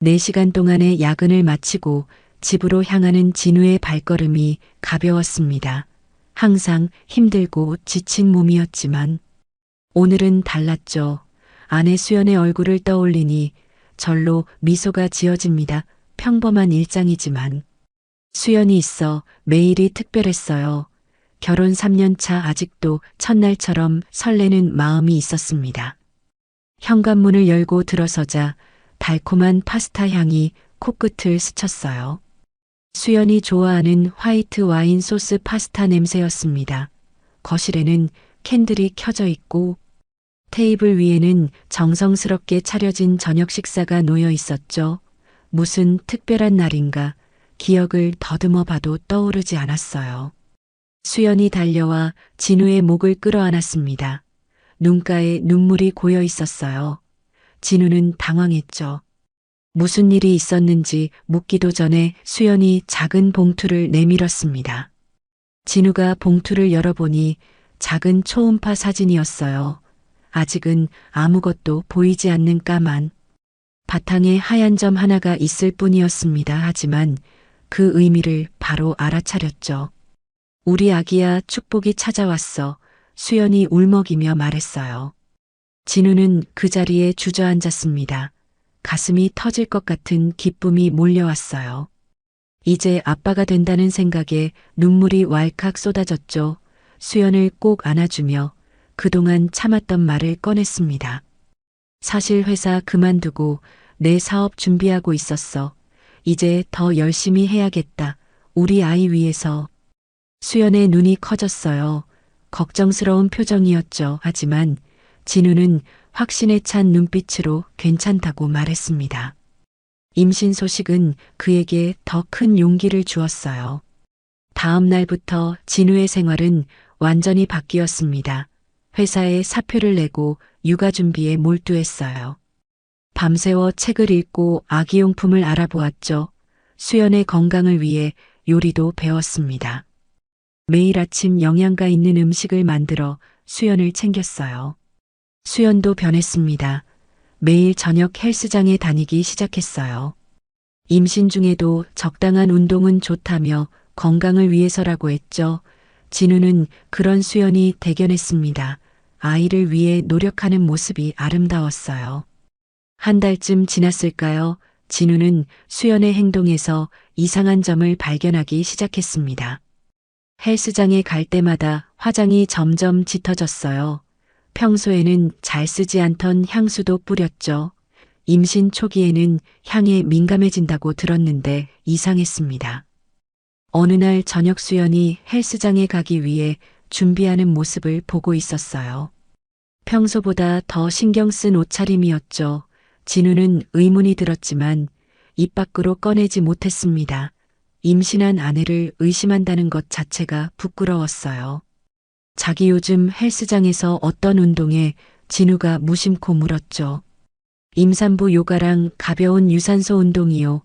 4시간 동안의 야근을 마치고 집으로 향하는 진우의 발걸음이 가벼웠습니다. 항상 힘들고 지친 몸이었지만 오늘은 달랐죠. 아내 수연의 얼굴을 떠올리니 절로 미소가 지어집니다. 평범한 일상이지만 수연이 있어 매일이 특별했어요. 결혼 3년 차 아직도 첫날처럼 설레는 마음이 있었습니다. 현관문을 열고 들어서자 달콤한 파스타 향이 코끝을 스쳤어요. 수연이 좋아하는 화이트 와인 소스 파스타 냄새였습니다. 거실에는 캔들이 켜져 있고 테이블 위에는 정성스럽게 차려진 저녁 식사가 놓여 있었죠. 무슨 특별한 날인가 기억을 더듬어 봐도 떠오르지 않았어요. 수연이 달려와 진우의 목을 끌어안았습니다. 눈가에 눈물이 고여 있었어요. 진우는 당황했죠. 무슨 일이 있었는지 묻기도 전에 수연이 작은 봉투를 내밀었습니다. 진우가 봉투를 열어보니 작은 초음파 사진이었어요. 아직은 아무것도 보이지 않는 까만 바탕에 하얀 점 하나가 있을 뿐이었습니다. 하지만 그 의미를 바로 알아차렸죠. 우리 아기야, 축복이 찾아왔어. 수연이 울먹이며 말했어요. 진우는 그 자리에 주저앉았습니다. 가슴이 터질 것 같은 기쁨이 몰려왔어요. 이제 아빠가 된다는 생각에 눈물이 왈칵 쏟아졌죠. 수연을 꼭 안아주며 그동안 참았던 말을 꺼냈습니다. 사실 회사 그만두고 내 사업 준비하고 있었어. 이제 더 열심히 해야겠다. 우리 아이 위해서. 수연의 눈이 커졌어요. 걱정스러운 표정이었죠. 하지만 진우는 확신에 찬 눈빛으로 괜찮다고 말했습니다. 임신 소식은 그에게 더 큰 용기를 주었어요. 다음 날부터 진우의 생활은 완전히 바뀌었습니다. 회사에 사표를 내고 육아 준비에 몰두했어요. 밤새워 책을 읽고 아기용품을 알아보았죠. 수연의 건강을 위해 요리도 배웠습니다. 매일 아침 영양가 있는 음식을 만들어 수연을 챙겼어요. 수연도 변했습니다. 매일 저녁 헬스장에 다니기 시작했어요. 임신 중에도 적당한 운동은 좋다며 건강을 위해서라고 했죠. 진우는 그런 수연이 대견했습니다. 아이를 위해 노력하는 모습이 아름다웠어요. 한 달쯤 지났을까요? 진우는 수연의 행동에서 이상한 점을 발견하기 시작했습니다. 헬스장에 갈 때마다 화장이 점점 짙어졌어요. 평소에는 잘 쓰지 않던 향수도 뿌렸죠. 임신 초기에는 향에 민감해진다고 들었는데 이상했습니다. 어느 날 저녁 수연이 헬스장에 가기 위해 준비하는 모습을 보고 있었어요. 평소보다 더 신경 쓴 옷차림이었죠. 진우는 의문이 들었지만 입 밖으로 꺼내지 못했습니다. 임신한 아내를 의심한다는 것 자체가 부끄러웠어요. 자기 요즘 헬스장에서 어떤 운동에 진우가 무심코 물었죠. 임산부 요가랑 가벼운 유산소 운동이요.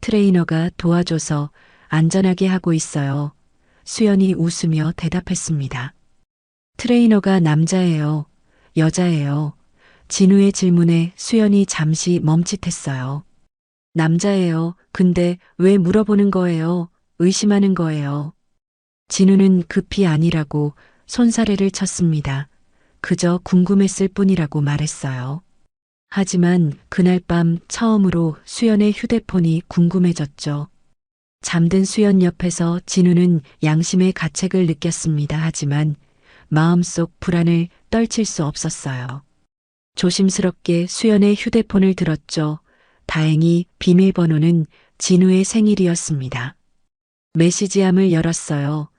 트레이너가 도와줘서 안전하게 하고 있어요. 수연이 웃으며 대답했습니다. 트레이너가 남자예요. 여자예요. 진우의 질문에 수연이 잠시 멈칫했어요. 남자예요. 근데 왜 물어보는 거예요? 의심하는 거예요. 진우는 급히 아니라고 손사래를 쳤습니다. 그저 궁금했을 뿐이라고 말했어요. 하지만 그날 밤 처음으로 수연의 휴대폰이 궁금해졌죠. 잠든 수연 옆에서 진우는 양심의 가책을 느꼈습니다. 하지만 마음속 불안을 떨칠 수 없었어요. 조심스럽게 수연의 휴대폰을 들었죠. 다행히 비밀번호는 진우의 생일이었습니다. 메시지함을 열었어요.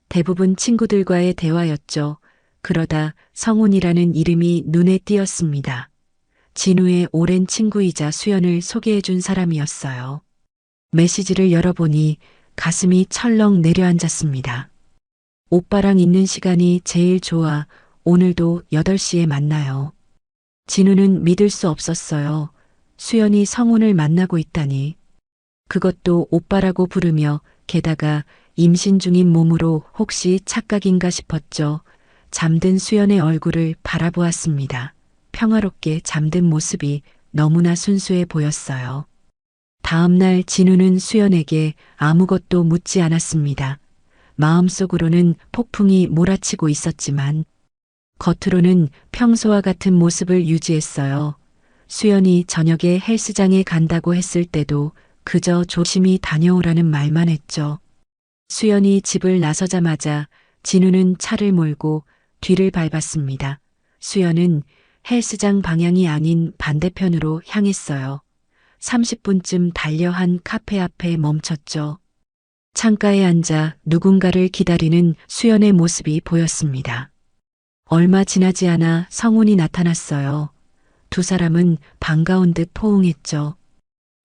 대부분 친구들과의 대화였죠. 그러다 성훈이라는 이름이 눈에 띄었습니다. 진우의 오랜 친구이자 수연을 소개해준 사람이었어요. 메시지를 열어보니 가슴이 철렁 내려앉았습니다. 오빠랑 있는 시간이 제일 좋아. 오늘도 8시에 만나요. 진우는 믿을 수 없었어요. 수연이 성훈을 만나고 있다니. 그것도 오빠라고 부르며 게다가 임신 중인 몸으로 혹시 착각인가 싶었죠. 잠든 수연의 얼굴을 바라보았습니다. 평화롭게 잠든 모습이 너무나 순수해 보였어요. 다음 날 진우는 수연에게 아무것도 묻지 않았습니다. 마음속으로는 폭풍이 몰아치고 있었지만 겉으로는 평소와 같은 모습을 유지했어요. 수연이 저녁에 헬스장에 간다고 했을 때도 그저 조심히 다녀오라는 말만 했죠. 수연이 집을 나서자마자 진우는 차를 몰고 뒤를 밟았습니다. 수연은 헬스장 방향이 아닌 반대편으로 향했어요. 30분쯤 달려 한 카페 앞에 멈췄죠. 창가에 앉아 누군가를 기다리는 수연의 모습이 보였습니다. 얼마 지나지 않아 성훈이 나타났어요. 두 사람은 반가운 듯 포옹했죠.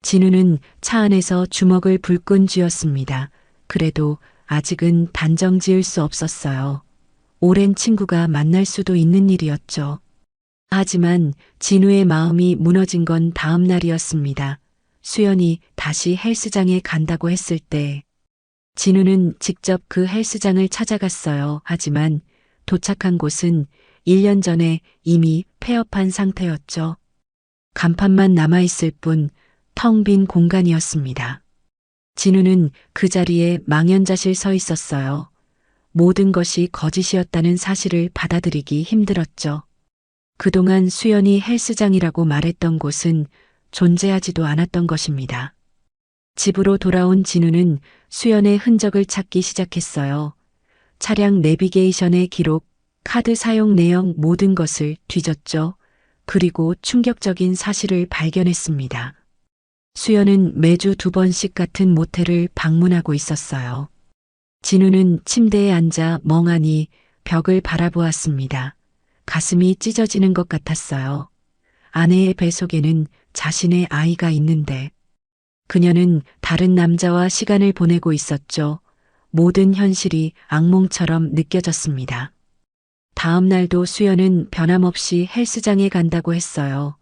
진우는 차 안에서 주먹을 불끈 쥐었습니다. 그래도 아직은 단정 지을 수 없었어요. 오랜 친구가 만날 수도 있는 일이었죠. 하지만 진우의 마음이 무너진 건 다음 날이었습니다. 수연이 다시 헬스장에 간다고 했을 때 진우는 직접 그 헬스장을 찾아갔어요. 하지만 도착한 곳은 1년 전에 이미 폐업한 상태였죠. 간판만 남아있을 뿐 텅 빈 공간이었습니다. 진우는 그 자리에 망연자실 서 있었어요. 모든 것이 거짓이었다는 사실을 받아들이기 힘들었죠. 그동안 수연이 헬스장이라고 말했던 곳은 존재하지도 않았던 것입니다. 집으로 돌아온 진우는 수연의 흔적을 찾기 시작했어요. 차량 내비게이션의 기록, 카드 사용 내역 모든 것을 뒤졌죠. 그리고 충격적인 사실을 발견했습니다. 수연은 매주 2번씩 같은 모텔을 방문하고 있었어요. 진우는 침대에 앉아 멍하니 벽을 바라보았습니다. 가슴이 찢어지는 것 같았어요. 아내의 뱃속에는 자신의 아이가 있는데 그녀는 다른 남자와 시간을 보내고 있었죠. 모든 현실이 악몽처럼 느껴졌습니다. 다음 날도 수연은 변함없이 헬스장에 간다고 했어요.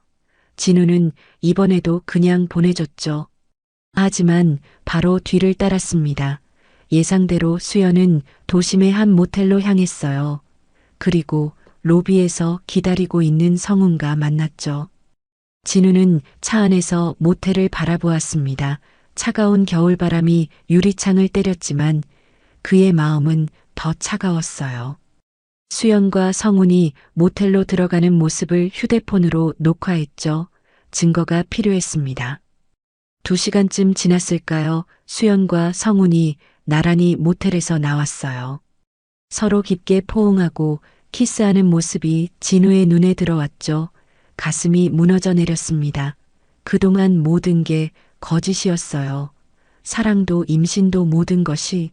진우는 이번에도 그냥 보내줬죠. 하지만 바로 뒤를 따랐습니다. 예상대로 수연은 도심의 한 모텔로 향했어요. 그리고 로비에서 기다리고 있는 성훈과 만났죠. 진우는 차 안에서 모텔을 바라보았습니다. 차가운 겨울바람이 유리창을 때렸지만 그의 마음은 더 차가웠어요. 수연과 성훈이 모텔로 들어가는 모습을 휴대폰으로 녹화했죠. 증거가 필요했습니다. 2시간쯤 지났을까요? 수연과 성훈이 나란히 모텔에서 나왔어요. 서로 깊게 포옹하고 키스하는 모습이 진우의 눈에 들어왔죠. 가슴이 무너져 내렸습니다. 그동안 모든 게 거짓이었어요. 사랑도 임신도 모든 것이.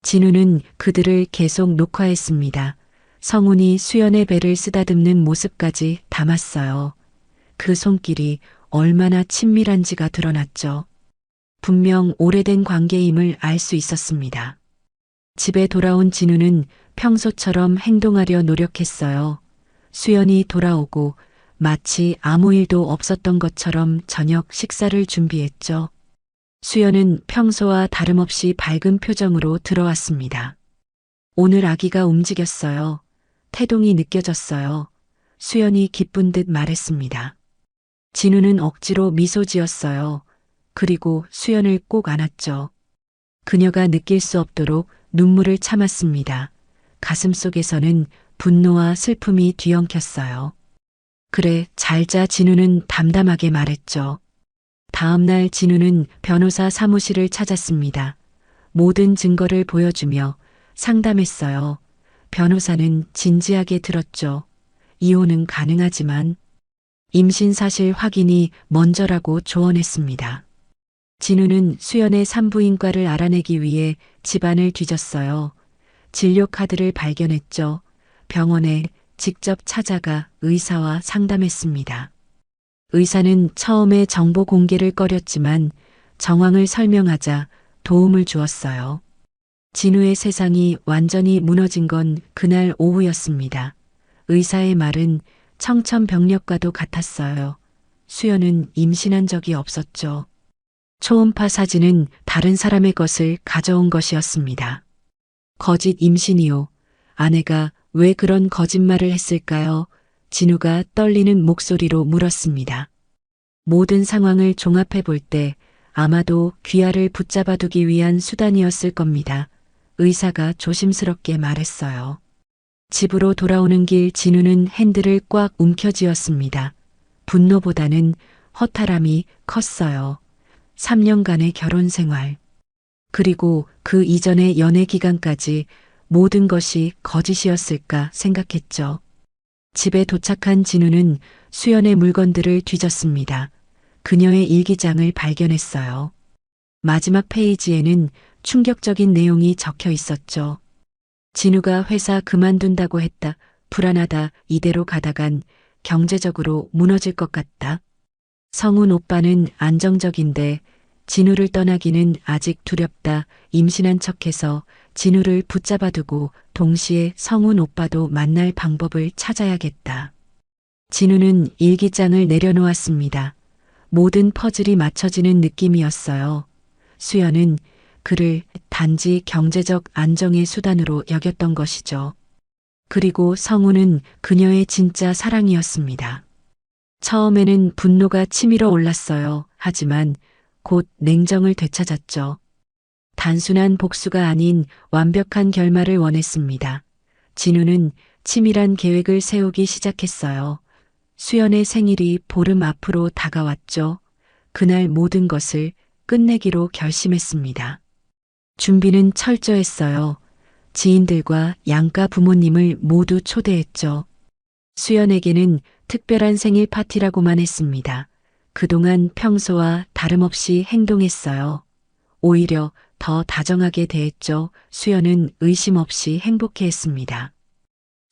진우는 그들을 계속 녹화했습니다. 성훈이 수연의 배를 쓰다듬는 모습까지 담았어요. 그 손길이 얼마나 친밀한지가 드러났죠. 분명 오래된 관계임을 알 수 있었습니다. 집에 돌아온 진우는 평소처럼 행동하려 노력했어요. 수연이 돌아오고 마치 아무 일도 없었던 것처럼 저녁 식사를 준비했죠. 수연은 평소와 다름없이 밝은 표정으로 들어왔습니다. 오늘 아기가 움직였어요. 태동이 느껴졌어요. 수연이 기쁜 듯 말했습니다. 진우는 억지로 미소 지었어요. 그리고 수연을 꼭 안았죠. 그녀가 느낄 수 없도록 눈물을 참았습니다. 가슴속에서는 분노와 슬픔이 뒤엉켰어요. 그래, 잘 자. 진우는 담담하게 말했죠. 다음 날 진우는 변호사 사무실을 찾았습니다. 모든 증거를 보여주며 상담했어요. 변호사는 진지하게 들었죠. 이혼은 가능하지만 임신 사실 확인이 먼저라고 조언했습니다. 진우는 수연의 산부인과를 알아내기 위해 집안을 뒤졌어요. 진료 카드를 발견했죠. 병원에 직접 찾아가 의사와 상담했습니다. 의사는 처음에 정보 공개를 꺼렸지만 정황을 설명하자 도움을 주었어요. 진우의 세상이 완전히 무너진 건 그날 오후였습니다. 의사의 말은 청천벽력과도 같았어요. 수연은 임신한 적이 없었죠. 초음파 사진은 다른 사람의 것을 가져온 것이었습니다. 거짓 임신이요. 아내가 왜 그런 거짓말을 했을까요? 진우가 떨리는 목소리로 물었습니다. 모든 상황을 종합해 볼 때 아마도 귀하를 붙잡아두기 위한 수단이었을 겁니다. 의사가 조심스럽게 말했어요. 집으로 돌아오는 길 진우는 핸들을 꽉 움켜쥐었습니다. 분노보다는 허탈함이 컸어요. 3년간의 결혼 생활. 그리고 그 이전의 연애 기간까지 모든 것이 거짓이었을까 생각했죠. 집에 도착한 진우는 수연의 물건들을 뒤졌습니다. 그녀의 일기장을 발견했어요. 마지막 페이지에는 충격적인 내용이 적혀 있었죠. 진우가 회사 그만둔다고 했다. 불안하다. 이대로 가다간 경제적으로 무너질 것 같다. 성훈 오빠는 안정적인데 진우를 떠나기는 아직 두렵다. 임신한 척해서 진우를 붙잡아두고 동시에 성훈 오빠도 만날 방법을 찾아야겠다. 진우는 일기장을 내려놓았습니다. 모든 퍼즐이 맞춰지는 느낌이었어요. 수연은 그를 단지 경제적 안정의 수단으로 여겼던 것이죠. 그리고 성훈은 그녀의 진짜 사랑이었습니다. 처음에는 분노가 치밀어 올랐어요. 하지만 곧 냉정을 되찾았죠. 단순한 복수가 아닌 완벽한 결말을 원했습니다. 진우는 치밀한 계획을 세우기 시작했어요. 수연의 생일이 보름 앞으로 다가왔죠. 그날 모든 것을 끝내기로 결심했습니다. 준비는 철저했어요. 지인들과 양가 부모님을 모두 초대했죠. 수연에게는 특별한 생일 파티라고만 했습니다. 그동안 평소와 다름없이 행동했어요. 오히려 더 다정하게 대했죠. 수연은 의심 없이 행복해했습니다.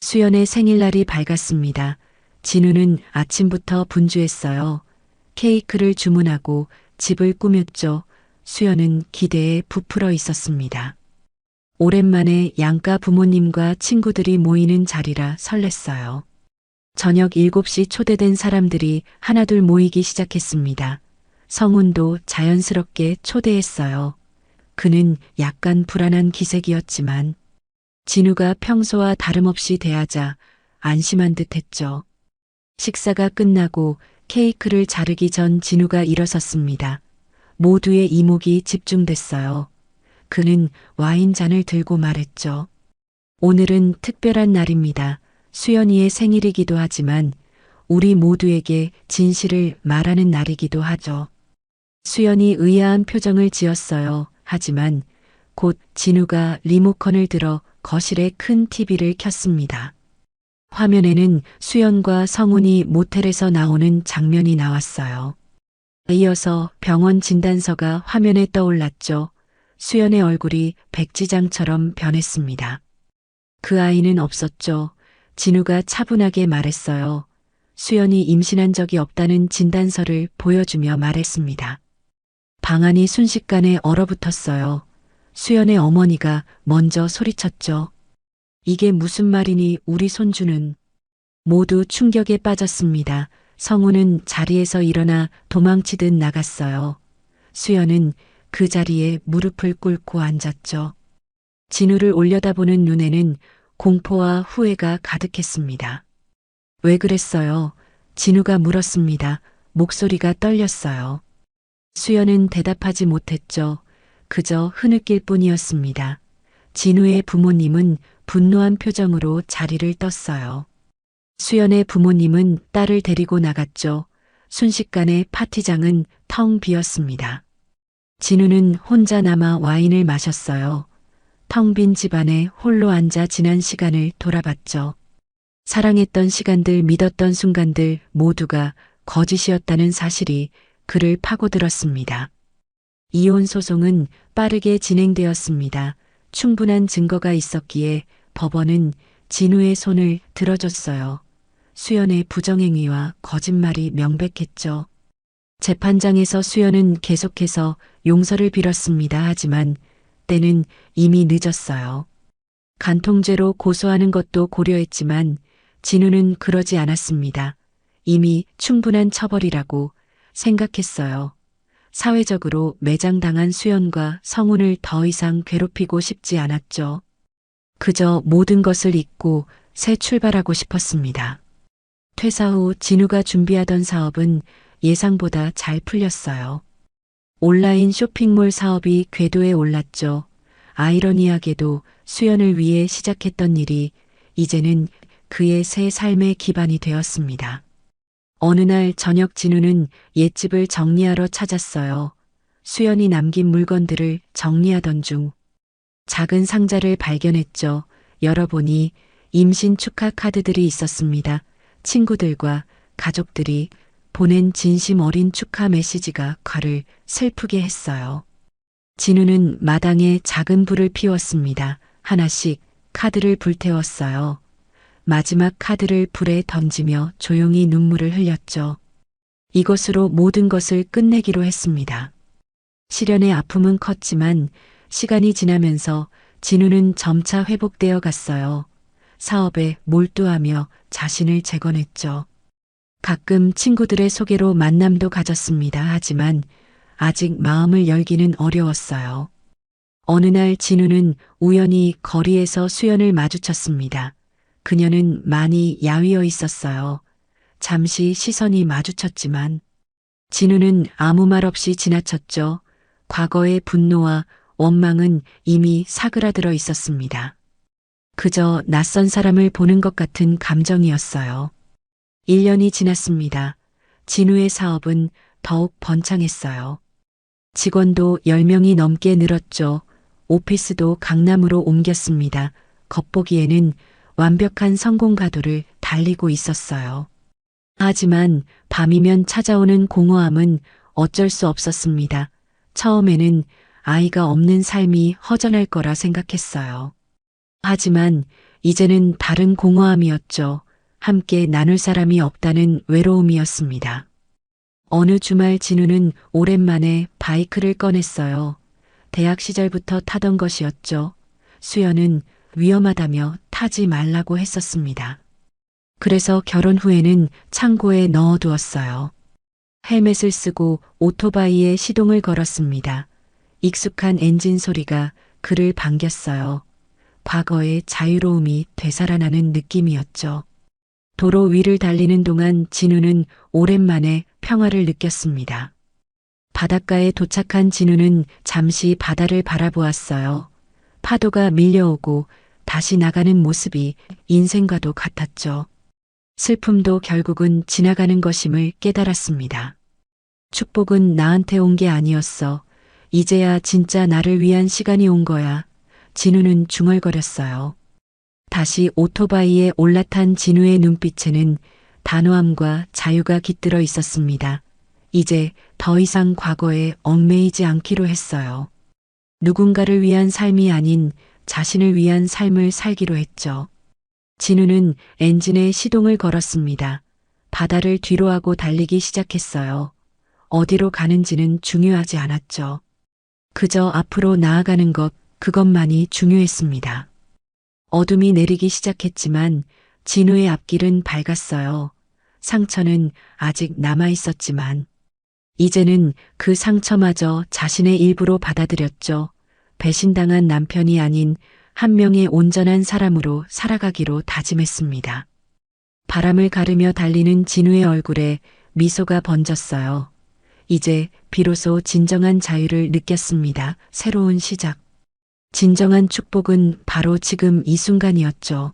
수연의 생일날이 밝았습니다. 진우는 아침부터 분주했어요. 케이크를 주문하고 집을 꾸몄죠. 수연은 기대에 부풀어 있었습니다. 오랜만에 양가 부모님과 친구들이 모이는 자리라 설렜어요. 저녁 7시 초대된 사람들이 하나둘 모이기 시작했습니다. 성훈도 자연스럽게 초대했어요. 그는 약간 불안한 기색이었지만 진우가 평소와 다름없이 대하자 안심한 듯 했죠. 식사가 끝나고 케이크를 자르기 전 진우가 일어섰습니다. 모두의 이목이 집중됐어요. 그는 와인잔을 들고 말했죠. 오늘은 특별한 날입니다. 수연이의 생일이기도 하지만 우리 모두에게 진실을 말하는 날이기도 하죠. 수연이 의아한 표정을 지었어요. 하지만 곧 진우가 리모컨을 들어 거실에 큰 TV를 켰습니다. 화면에는 수연과 성훈이 모텔에서 나오는 장면이 나왔어요. 이어서 병원 진단서가 화면에 떠올랐죠. 수연의 얼굴이 백지장처럼 변했습니다. 그 아이는 없었죠. 진우가 차분하게 말했어요. 수연이 임신한 적이 없다는 진단서를 보여주며 말했습니다. 방안이 순식간에 얼어붙었어요. 수연의 어머니가 먼저 소리쳤죠. 이게 무슨 말이니 우리 손주는. 모두 충격에 빠졌습니다. 성우는 자리에서 일어나 도망치듯 나갔어요. 수연은 그 자리에 무릎을 꿇고 앉았죠. 진우를 올려다보는 눈에는 공포와 후회가 가득했습니다. 왜 그랬어요? 진우가 물었습니다. 목소리가 떨렸어요. 수연은 대답하지 못했죠. 그저 흐느낄 뿐이었습니다. 진우의 부모님은 분노한 표정으로 자리를 떴어요. 수연의 부모님은 딸을 데리고 나갔죠. 순식간에 파티장은 텅 비었습니다. 진우는 혼자 남아 와인을 마셨어요. 텅 빈 집안에 홀로 앉아 지난 시간을 돌아봤죠. 사랑했던 시간들, 믿었던 순간들 모두가 거짓이었다는 사실이 그를 파고들었습니다. 이혼 소송은 빠르게 진행되었습니다. 충분한 증거가 있었기에 법원은 진우의 손을 들어줬어요. 수연의 부정행위와 거짓말이 명백했죠. 재판장에서 수연은 계속해서 용서를 빌었습니다. 하지만 때는 이미 늦었어요. 간통죄로 고소하는 것도 고려했지만 진우는 그러지 않았습니다. 이미 충분한 처벌이라고 생각했어요. 사회적으로 매장당한 수연과 성훈을 더 이상 괴롭히고 싶지 않았죠. 그저 모든 것을 잊고 새 출발하고 싶었습니다. 퇴사 후 진우가 준비하던 사업은 예상보다 잘 풀렸어요. 온라인 쇼핑몰 사업이 궤도에 올랐죠. 아이러니하게도 수연을 위해 시작했던 일이 이제는 그의 새 삶의 기반이 되었습니다. 어느 날 저녁 진우는 옛집을 정리하러 찾았어요. 수연이 남긴 물건들을 정리하던 중 작은 상자를 발견했죠. 열어보니 임신 축하 카드들이 있었습니다. 친구들과 가족들이 보낸 진심 어린 축하 메시지가 괄을 슬프게 했어요. 진우는 마당에 작은 불을 피웠습니다. 하나씩 카드를 불태웠어요. 마지막 카드를 불에 던지며 조용히 눈물을 흘렸죠. 이것으로 모든 것을 끝내기로 했습니다. 시련의 아픔은 컸지만 시간이 지나면서 진우는 점차 회복되어 갔어요. 사업에 몰두하며 자신을 재건했죠. 가끔 친구들의 소개로 만남도 가졌습니다. 하지만 아직 마음을 열기는 어려웠어요. 어느 날 진우는 우연히 거리에서 수연을 마주쳤습니다. 그녀는 많이 야위어 있었어요. 잠시 시선이 마주쳤지만 진우는 아무 말 없이 지나쳤죠. 과거의 분노와 원망은 이미 사그라들어 있었습니다. 그저 낯선 사람을 보는 것 같은 감정이었어요. 1년이 지났습니다. 진우의 사업은 더욱 번창했어요. 직원도 10명이 넘게 늘었죠. 오피스도 강남으로 옮겼습니다. 겉보기에는 완벽한 성공 가도를 달리고 있었어요. 하지만 밤이면 찾아오는 공허함은 어쩔 수 없었습니다. 처음에는 아이가 없는 삶이 허전할 거라 생각했어요. 하지만 이제는 다른 공허함이었죠. 함께 나눌 사람이 없다는 외로움이었습니다. 어느 주말 진우는 오랜만에 바이크를 꺼냈어요. 대학 시절부터 타던 것이었죠. 수연은 위험하다며 타지 말라고 했었습니다. 그래서 결혼 후에는 창고에 넣어두었어요. 헬멧을 쓰고 오토바이에 시동을 걸었습니다. 익숙한 엔진 소리가 그를 반겼어요. 과거의 자유로움이 되살아나는 느낌이었죠. 도로 위를 달리는 동안 진우는 오랜만에 평화를 느꼈습니다. 바닷가에 도착한 진우는 잠시 바다를 바라보았어요. 파도가 밀려오고 다시 나가는 모습이 인생과도 같았죠. 슬픔도 결국은 지나가는 것임을 깨달았습니다. 축복은 나한테 온 게 아니었어. 이제야 진짜 나를 위한 시간이 온 거야. 진우는 중얼거렸어요. 다시 오토바이에 올라탄 진우의 눈빛에는 단호함과 자유가 깃들어 있었습니다. 이제 더 이상 과거에 얽매이지 않기로 했어요. 누군가를 위한 삶이 아닌 자신을 위한 삶을 살기로 했죠. 진우는 엔진에 시동을 걸었습니다. 바다를 뒤로하고 달리기 시작했어요. 어디로 가는지는 중요하지 않았죠. 그저 앞으로 나아가는 것, 그것만이 중요했습니다. 어둠이 내리기 시작했지만 진우의 앞길은 밝았어요. 상처는 아직 남아 있었지만 이제는 그 상처마저 자신의 일부로 받아들였죠. 배신당한 남편이 아닌 한 명의 온전한 사람으로 살아가기로 다짐했습니다. 바람을 가르며 달리는 진우의 얼굴에 미소가 번졌어요. 이제 비로소 진정한 자유를 느꼈습니다. 새로운 시작. 진정한 축복은 바로 지금 이 순간이었죠.